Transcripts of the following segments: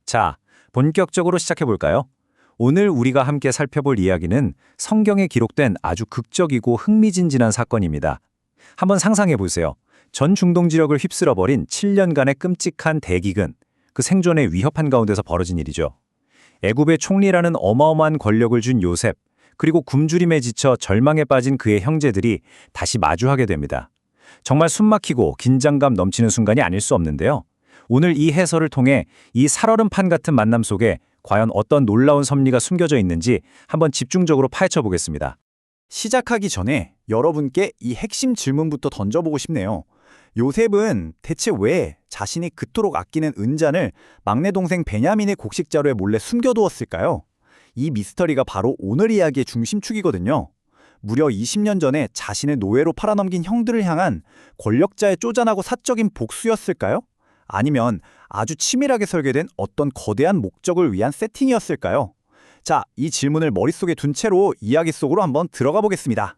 자, 본격적으로 시작해 볼까요? 오늘 우리가 함께 살펴볼 이야기는 성경에 기록된 아주 극적이고 흥미진진한 사건입니다. 한번 상상해 보세요. 전 중동 지역을 휩쓸어버린 7년간의 끔찍한 대기근, 그 생존의 위협한 가운데서 벌어진 일이죠. 애굽의 총리라는 어마어마한 권력을 준 요셉, 그리고 굶주림에 지쳐 절망에 빠진 그의 형제들이 다시 마주하게 됩니다. 정말 숨막히고 긴장감 넘치는 순간이 아닐 수 없는데요. 오늘 이 해설을 통해 이 살얼음판 같은 만남 속에 과연 어떤 놀라운 섭리가 숨겨져 있는지 한번 집중적으로 파헤쳐 보겠습니다. 시작하기 전에 여러분께 이 핵심 질문부터 던져보고 싶네요. 요셉은 대체 왜 자신이 그토록 아끼는 은잔을 막내 동생 베냐민의 곡식자루에 몰래 숨겨두었을까요? 이 미스터리가 바로 오늘 이야기의 중심축이거든요. 무려 20년 전에 자신의 노예로 팔아넘긴 형들을 향한 권력자의 쪼잔하고 사적인 복수였을까요? 아니면 아주 치밀하게 설계된 어떤 거대한 목적을 위한 세팅이었을까요? 자, 이 질문을 머릿속에 둔 채로 이야기 속으로 한번 들어가 보겠습니다.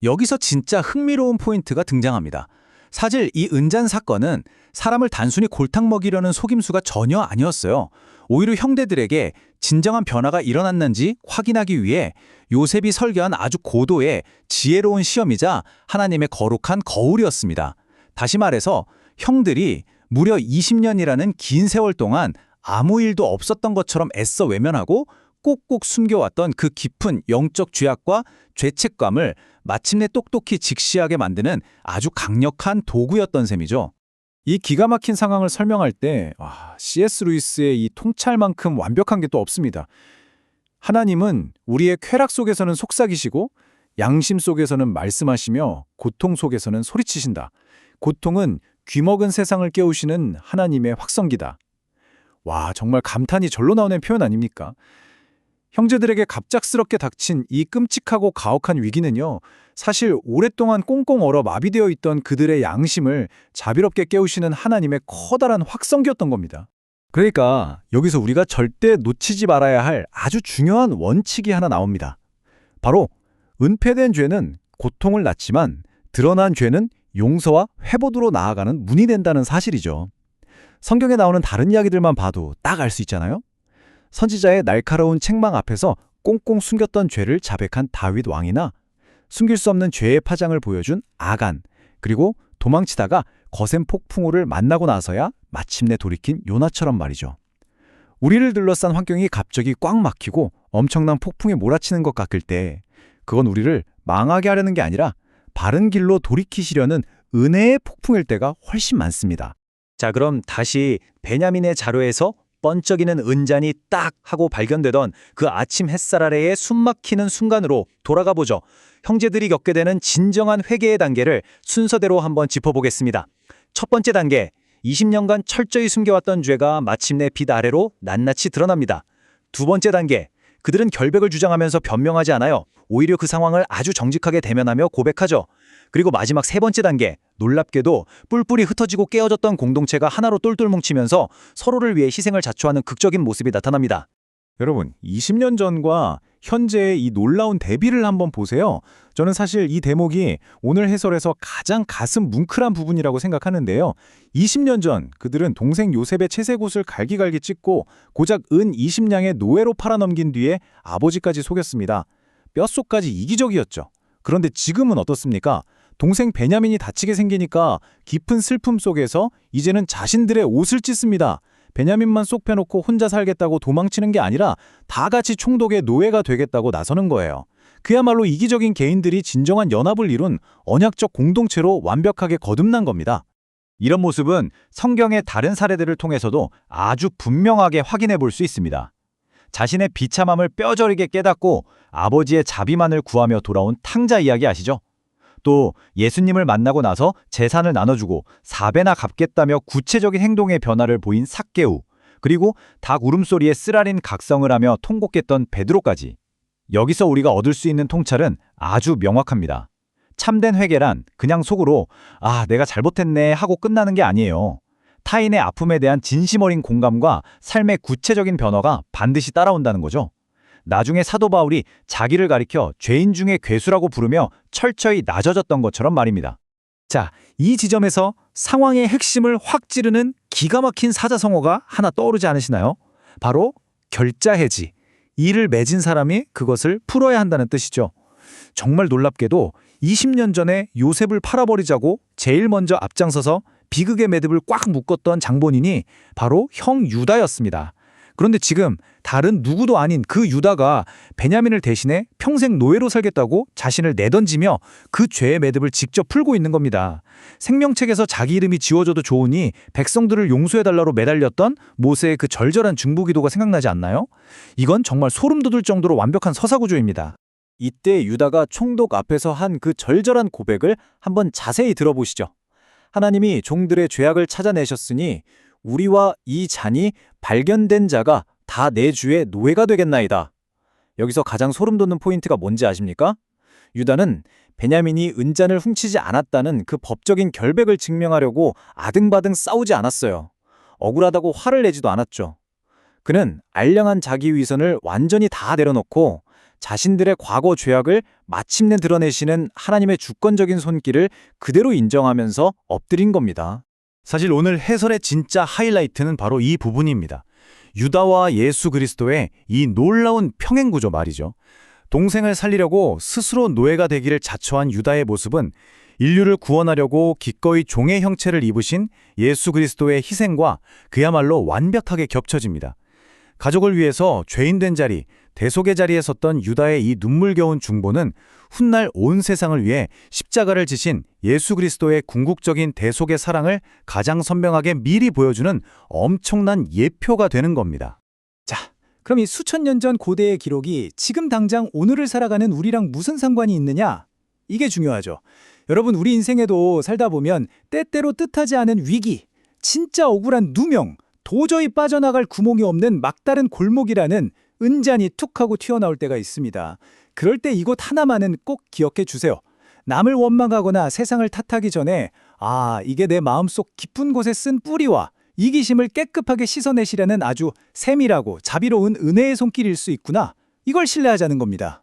여기서 진짜 흥미로운 포인트가 등장합니다. 사실 이 은잔 사건은 사람을 단순히 골탕 먹이려는 속임수가 전혀 아니었어요. 오히려 형제들에게 진정한 변화가 일어났는지 확인하기 위해 요셉이 설계한 아주 고도의 지혜로운 시험이자 하나님의 거룩한 거울이었습니다. 다시 말해서 형들이 무려 20년이라는 긴 세월 동안 아무 일도 없었던 것처럼 애써 외면하고 꼭꼭 숨겨왔던 그 깊은 영적 죄악과 죄책감을 마침내 똑똑히 직시하게 만드는 아주 강력한 도구였던 셈이죠. 이 기가 막힌 상황을 설명할 때 C.S. 루이스의 이 통찰만큼 완벽한 게 또 없습니다. 하나님은 우리의 쾌락 속에서는 속삭이시고 양심 속에서는 말씀하시며 고통 속에서는 소리치신다. 고통은 귀먹은 세상을 깨우시는 하나님의 확성기다. 와, 정말 감탄이 절로 나오는 표현 아닙니까? 형제들에게 갑작스럽게 닥친 이 끔찍하고 가혹한 위기는요, 사실 오랫동안 꽁꽁 얼어 마비되어 있던 그들의 양심을 자비롭게 깨우시는 하나님의 커다란 확성기였던 겁니다. 그러니까 여기서 우리가 절대 놓치지 말아야 할 아주 중요한 원칙이 하나 나옵니다. 바로 은폐된 죄는 고통을 낳지만 드러난 죄는 용서와 회복으로 나아가는 문이 된다는 사실이죠. 성경에 나오는 다른 이야기들만 봐도 딱 알 수 있잖아요. 선지자의 날카로운 책망 앞에서 꽁꽁 숨겼던 죄를 자백한 다윗 왕이나 숨길 수 없는 죄의 파장을 보여준 아간, 그리고 도망치다가 거센 폭풍우를 만나고 나서야 마침내 돌이킨 요나처럼 말이죠. 우리를 둘러싼 환경이 갑자기 꽉 막히고 엄청난 폭풍에 몰아치는 것 같을 때 그건 우리를 망하게 하려는 게 아니라 바른 길로 돌이키시려는 은혜의 폭풍일 때가 훨씬 많습니다. 자, 그럼 다시 베냐민의 자료에서 번쩍이는 은잔이 딱 하고 발견되던 그 아침 햇살 아래의 숨막히는 순간으로 돌아가 보죠. 형제들이 겪게 되는 진정한 회개의 단계를 순서대로 한번 짚어보겠습니다. 첫 번째 단계, 20년간 철저히 숨겨왔던 죄가 마침내 빛 아래로 낱낱이 드러납니다. 두 번째 단계, 그들은 결백을 주장하면서 변명하지 않아요. 오히려 그 상황을 아주 정직하게 대면하며 고백하죠. 그리고 마지막 세 번째 단계, 놀랍게도 뿔뿔이 흩어지고 깨어졌던 공동체가 하나로 똘똘 뭉치면서 서로를 위해 희생을 자초하는 극적인 모습이 나타납니다. 여러분, 20년 전과 현재의 이 놀라운 대비를 한번 보세요. 저는 사실 이 대목이 오늘 해설에서 가장 가슴 뭉클한 부분이라고 생각하는데요. 20년 전 그들은 동생 요셉의 채색옷을 갈기갈기 찢고 고작 은 20냥의 노예로 팔아넘긴 뒤에 아버지까지 속였습니다. 뼛속까지 이기적이었죠. 그런데 지금은 어떻습니까? 동생 베냐민이 다치게 생기니까 깊은 슬픔 속에서 이제는 자신들의 옷을 찢습니다. 베냐민만 쏙 빼놓고 혼자 살겠다고 도망치는 게 아니라 다 같이 총독의 노예가 되겠다고 나서는 거예요. 그야말로 이기적인 개인들이 진정한 연합을 이룬 언약적 공동체로 완벽하게 거듭난 겁니다. 이런 모습은 성경의 다른 사례들을 통해서도 아주 분명하게 확인해 볼 수 있습니다. 자신의 비참함을 뼈저리게 깨닫고 아버지의 자비만을 구하며 돌아온 탕자 이야기 아시죠? 또 예수님을 만나고 나서 재산을 나눠주고 4배나 갚겠다며 구체적인 행동의 변화를 보인 삭개우, 그리고 닭 울음소리에 쓰라린 각성을 하며 통곡했던 베드로까지. 여기서 우리가 얻을 수 있는 통찰은 아주 명확합니다. 참된 회개란 그냥 속으로 내가 잘못했네 하고 끝나는 게 아니에요. 타인의 아픔에 대한 진심 어린 공감과 삶의 구체적인 변화가 반드시 따라온다는 거죠. 나중에 사도 바울이 자기를 가리켜 죄인 중에 괴수라고 부르며 철저히 낮아졌던 것처럼 말입니다. 자, 이 지점에서 상황의 핵심을 확 찌르는 기가 막힌 사자성어가 하나 떠오르지 않으시나요? 바로 결자해지. 이를 맺은 사람이 그것을 풀어야 한다는 뜻이죠. 정말 놀랍게도 20년 전에 요셉을 팔아버리자고 제일 먼저 앞장서서 비극의 매듭을 꽉 묶었던 장본인이 바로 형 유다였습니다. 그런데 지금 다른 누구도 아닌 그 유다가 베냐민을 대신해 평생 노예로 살겠다고 자신을 내던지며 그 죄의 매듭을 직접 풀고 있는 겁니다. 생명책에서 자기 이름이 지워져도 좋으니 백성들을 용서해달라로 매달렸던 모세의 그 절절한 중보기도가 생각나지 않나요? 이건 정말 소름 돋을 정도로 완벽한 서사구조입니다. 이때 유다가 총독 앞에서 한 그 절절한 고백을 한번 자세히 들어보시죠. 하나님이 종들의 죄악을 찾아내셨으니 우리와 이 잔이 발견된 자가 다 내 주의 노예가 되겠나이다. 여기서 가장 소름 돋는 포인트가 뭔지 아십니까? 유다는 베냐민이 은잔을 훔치지 않았다는 그 법적인 결백을 증명하려고 아등바등 싸우지 않았어요. 억울하다고 화를 내지도 않았죠. 그는 알량한 자기 위선을 완전히 다 내려놓고 자신들의 과거 죄악을 마침내 드러내시는 하나님의 주권적인 손길을 그대로 인정하면서 엎드린 겁니다. 사실 오늘 해설의 진짜 하이라이트는 바로 이 부분입니다. 유다와 예수 그리스도의 이 놀라운 평행구조 말이죠. 동생을 살리려고 스스로 노예가 되기를 자처한 유다의 모습은 인류를 구원하려고 기꺼이 종의 형체를 입으신 예수 그리스도의 희생과 그야말로 완벽하게 겹쳐집니다. 가족을 위해서 죄인된 자리, 대속의 자리에 섰던 유다의 이 눈물겨운 중보는 훗날 온 세상을 위해 십자가를 지신 예수 그리스도의 궁극적인 대속의 사랑을 가장 선명하게 미리 보여주는 엄청난 예표가 되는 겁니다. 자, 그럼 이 수천 년 전 고대의 기록이 지금 당장 오늘을 살아가는 우리랑 무슨 상관이 있느냐? 이게 중요하죠. 여러분, 우리 인생에도 살다 보면 때때로 뜻하지 않은 위기, 진짜 억울한 누명, 도저히 빠져나갈 구멍이 없는 막다른 골목이라는 은잔이 툭 하고 튀어나올 때가 있습니다. 그럴 때 이곳 하나만은 꼭 기억해 주세요. 남을 원망하거나 세상을 탓하기 전에 이게 내 마음속 깊은 곳에 쓴 뿌리와 이기심을 깨끗하게 씻어내시려는 아주 세밀하고 자비로운 은혜의 손길일 수 있구나. 이걸 신뢰하자는 겁니다.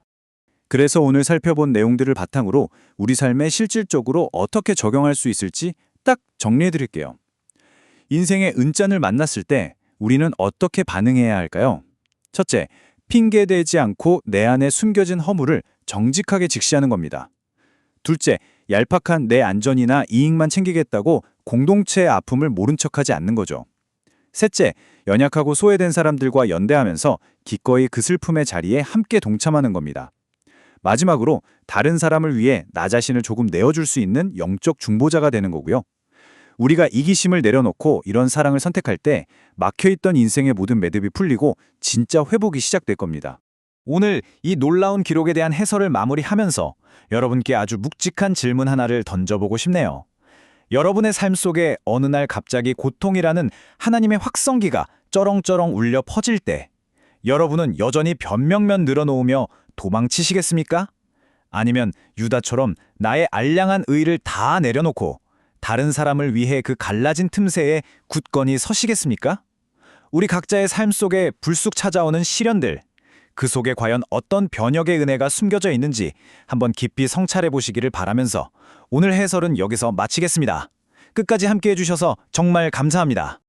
그래서 오늘 살펴본 내용들을 바탕으로 우리 삶에 실질적으로 어떻게 적용할 수 있을지 딱 정리해 드릴게요. 인생의 은잔을 만났을 때 우리는 어떻게 반응해야 할까요? 첫째, 핑계대지 않고 내 안에 숨겨진 허물을 정직하게 직시하는 겁니다. 둘째, 얄팍한 내 안전이나 이익만 챙기겠다고 공동체의 아픔을 모른 척하지 않는 거죠. 셋째, 연약하고 소외된 사람들과 연대하면서 기꺼이 그 슬픔의 자리에 함께 동참하는 겁니다. 마지막으로 다른 사람을 위해 나 자신을 조금 내어줄 수 있는 영적 중보자가 되는 거고요. 우리가 이기심을 내려놓고 이런 사랑을 선택할 때 막혀있던 인생의 모든 매듭이 풀리고 진짜 회복이 시작될 겁니다. 오늘 이 놀라운 기록에 대한 해설을 마무리하면서 여러분께 아주 묵직한 질문 하나를 던져보고 싶네요. 여러분의 삶 속에 어느 날 갑자기 고통이라는 하나님의 확성기가 쩌렁쩌렁 울려 퍼질 때 여러분은 여전히 변명면 늘어놓으며 도망치시겠습니까? 아니면 유다처럼 나의 알량한 의를 다 내려놓고 다른 사람을 위해 그 갈라진 틈새에 굳건히 서시겠습니까? 우리 각자의 삶 속에 불쑥 찾아오는 시련들, 그 속에 과연 어떤 변혁의 은혜가 숨겨져 있는지 한번 깊이 성찰해 보시기를 바라면서 오늘 해설은 여기서 마치겠습니다. 끝까지 함께해 주셔서 정말 감사합니다.